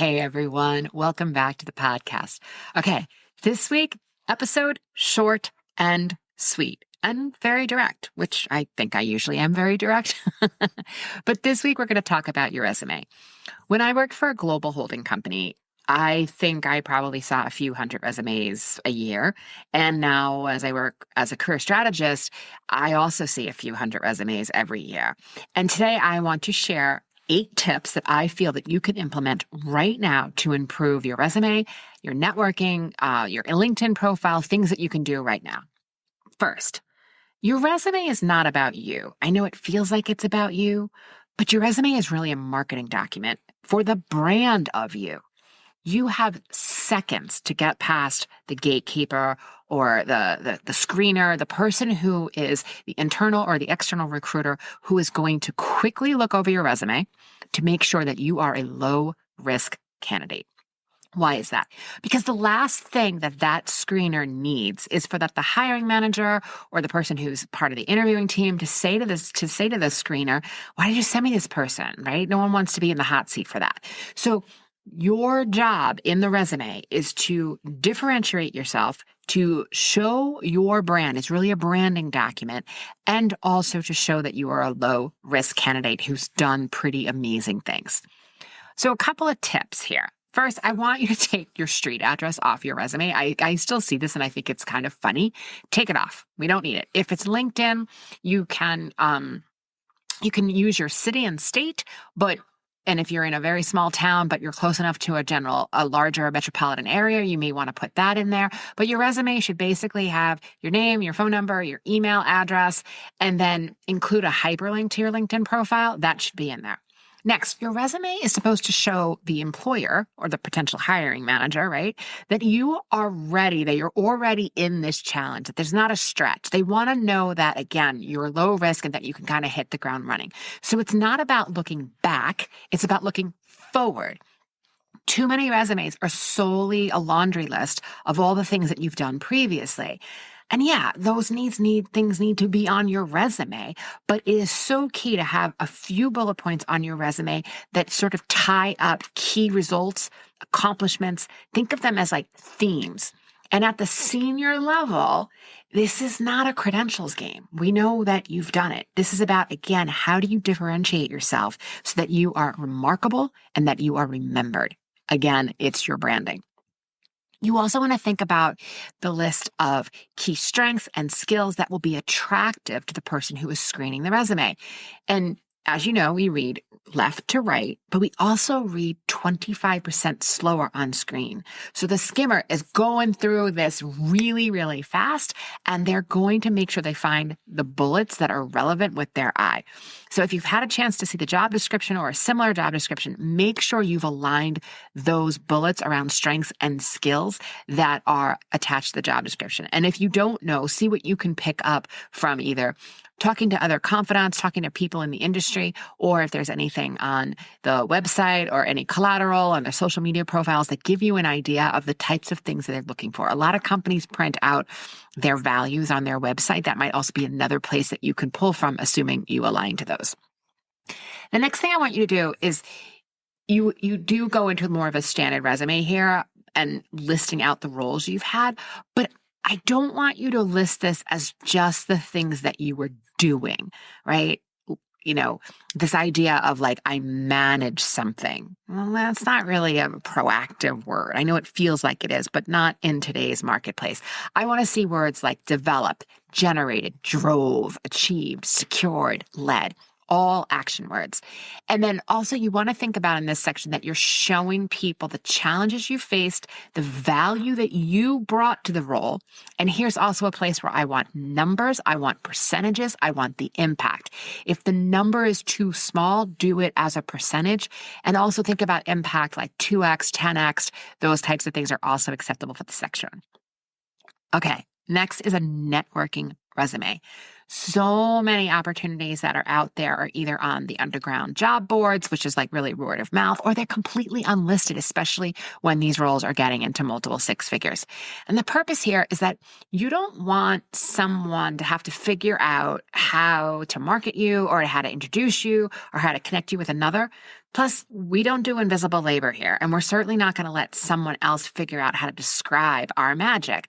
Hey everyone, welcome back to the podcast. Okay, this week, episode short and sweet and very direct, which I think I usually am very direct. But this week, we're going to talk about your resume. When I worked for a global holding company, I think I probably saw a few hundred resumes a year. And now, as I work as a career strategist, I also see a few hundred resumes every year. And today, I want to share 8 tips that I feel that you can implement right now to improve your resume, your networking, your LinkedIn profile, things that you can do right now. First, your resume is not about you. I know it feels like it's about you, but your resume is really a marketing document for the brand of you. You have seconds to get past the gatekeeper or the screener, the person who is the internal or the external recruiter who is going to quickly look over your resume to make sure that you are a low-risk candidate. Why is that? Because the last thing that screener needs is for the hiring manager or the person who's part of the interviewing team to say to the screener, "Why did you send me this person?" Right? No one wants to be in the hot seat for that. So your job in the resume is to differentiate yourself, to show your brand. It's really a branding document, and also to show that you are a low-risk candidate who's done pretty amazing things. So a couple of tips here. First, I want you to take your street address off your resume. I still see this and I think it's kind of funny. Take it off. We don't need it. If it's LinkedIn, you can use your city and state, and if you're in a very small town, but you're close enough to a larger metropolitan area, you may want to put that in there. But your resume should basically have your name, your phone number, your email address, and then include a hyperlink to your LinkedIn profile. That should be in there. Next, your resume is supposed to show the employer or the potential hiring manager, right, that you are ready, that you're already in this challenge, that there's not a stretch. They want to know that, again, you're low risk and that you can kind of hit the ground running. So it's not about looking back. It's about looking forward. Too many resumes are solely a laundry list of all the things that you've done previously. And yeah, those things need to be on your resume, but it is so key to have a few bullet points on your resume that sort of tie up key results, accomplishments. Think of them as like themes. And at the senior level, this is not a credentials game. We know that you've done it. This is about, again, how do you differentiate yourself so that you are remarkable and that you are remembered? Again, it's your branding. You also want to think about the list of key strengths and skills that will be attractive to the person who is screening the resume. And as you know, we read left to right, but we also read 25% slower on screen. So the skimmer is going through this really, really fast, and they're going to make sure they find the bullets that are relevant with their eye. So if you've had a chance to see the job description or a similar job description, make sure you've aligned those bullets around strengths and skills that are attached to the job description. And if you don't know, see what you can pick up from either talking to other confidants, talking to people in the industry, or if there's anything on the website or any collateral on their social media profiles that give you an idea of the types of things that they're looking for. A lot of companies print out their values on their website. That might also be another place that you can pull from, assuming you align to those. The next thing I want you to do is you do go into more of a standard resume here and listing out the roles you've had, but I don't want you to list this as just the things that you were doing, right? You know, this idea of like, I manage something. Well, that's not really a proactive word. I know it feels like it is, but not in today's marketplace. I want to see words like developed, generated, drove, achieved, secured, led. All action words. And then also you want to think about in this section that you're showing people the challenges you faced, the value that you brought to the role. And here's also a place where I want numbers, I want percentages, I want the impact. If the number is too small, do it as a percentage. And also think about impact like 2x, 10x. Those types of things are also acceptable for the section. Okay, next is a networking resume. So many opportunities that are out there are either on the underground job boards, which is like really word of mouth, or they're completely unlisted, especially when these roles are getting into multiple six figures. And the purpose here is that you don't want someone to have to figure out how to market you or how to introduce you or how to connect you with another. Plus, we don't do invisible labor here, and we're certainly not going to let someone else figure out how to describe our magic.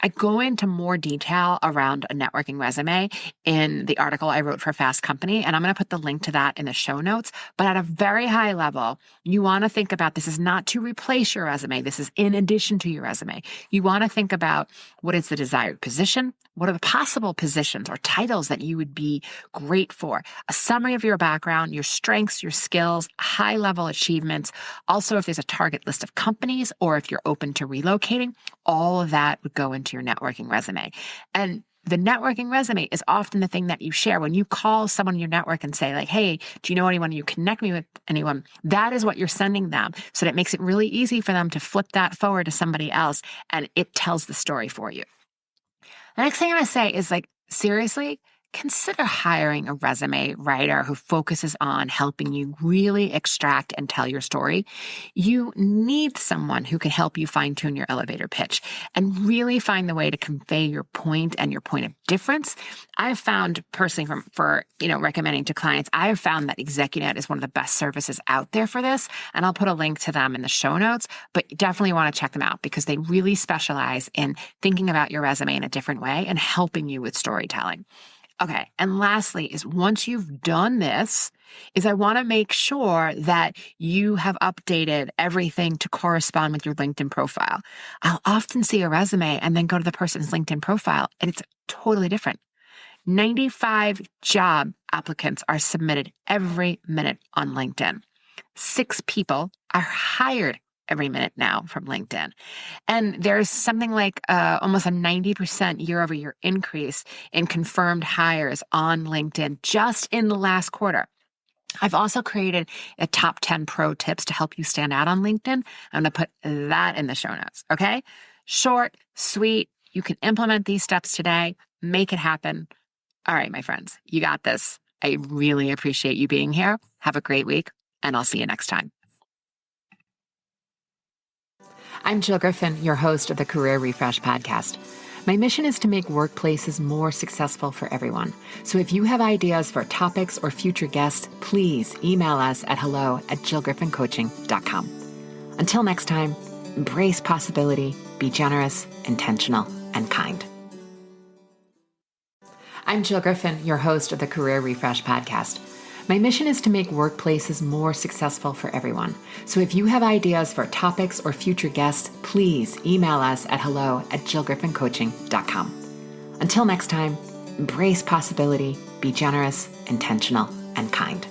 I go into more detail around a networking resume in the article I wrote for Fast Company, and I'm going to put the link to that in the show notes. But at a very high level, you want to think about this is not to replace your resume. This is in addition to your resume. You want to think about what is the desired position? What are the possible positions or titles that you would be great for? A summary of your background, your strengths, your skills, high-level achievements. Also, if there's a target list of companies or if you're open to relocating, all of that would go into your networking resume. And the networking resume is often the thing that you share. When you call someone in your network and say like, hey, do you know anyone? You connect me with anyone. That is what you're sending them. So that makes it really easy for them to flip that forward to somebody else, and it tells the story for you. The next thing I'm going to say is like, seriously, consider hiring a resume writer who focuses on helping you really extract and tell your story. You need someone who can help you fine-tune your elevator pitch and really find the way to convey your point and your point of difference. I've found personally for recommending to clients, I have found that ExecuNet is one of the best services out there for this. And I'll put a link to them in the show notes, but you definitely want to check them out because they really specialize in thinking about your resume in a different way and helping you with storytelling. Okay. And lastly is once you've done this, I want to make sure that you have updated everything to correspond with your LinkedIn profile. I'll often see a resume and then go to the person's LinkedIn profile and it's totally different. 95 job applicants are submitted every minute on LinkedIn. 6 people are hired every minute now from LinkedIn. And there's something like almost a 90% year-over-year increase in confirmed hires on LinkedIn just in the last quarter. I've also created a top 10 pro tips to help you stand out on LinkedIn. I'm going to put that in the show notes, okay? Short, sweet. You can implement these steps today. Make it happen. All right, my friends, you got this. I really appreciate you being here. Have a great week, and I'll see you next time. I'm Jill Griffin, your host of the Career Refresh podcast. My mission is to make workplaces more successful for everyone. So if you have ideas for topics or future guests, please email us at hello@jillgriffincoaching.com. Until next time, embrace possibility, be generous, intentional, and kind. I'm Jill Griffin, your host of the Career Refresh podcast. My mission is to make workplaces more successful for everyone. So if you have ideas for topics or future guests, please email us at hello@jillgriffincoaching.com. Until next time, embrace possibility, be generous, intentional, and kind.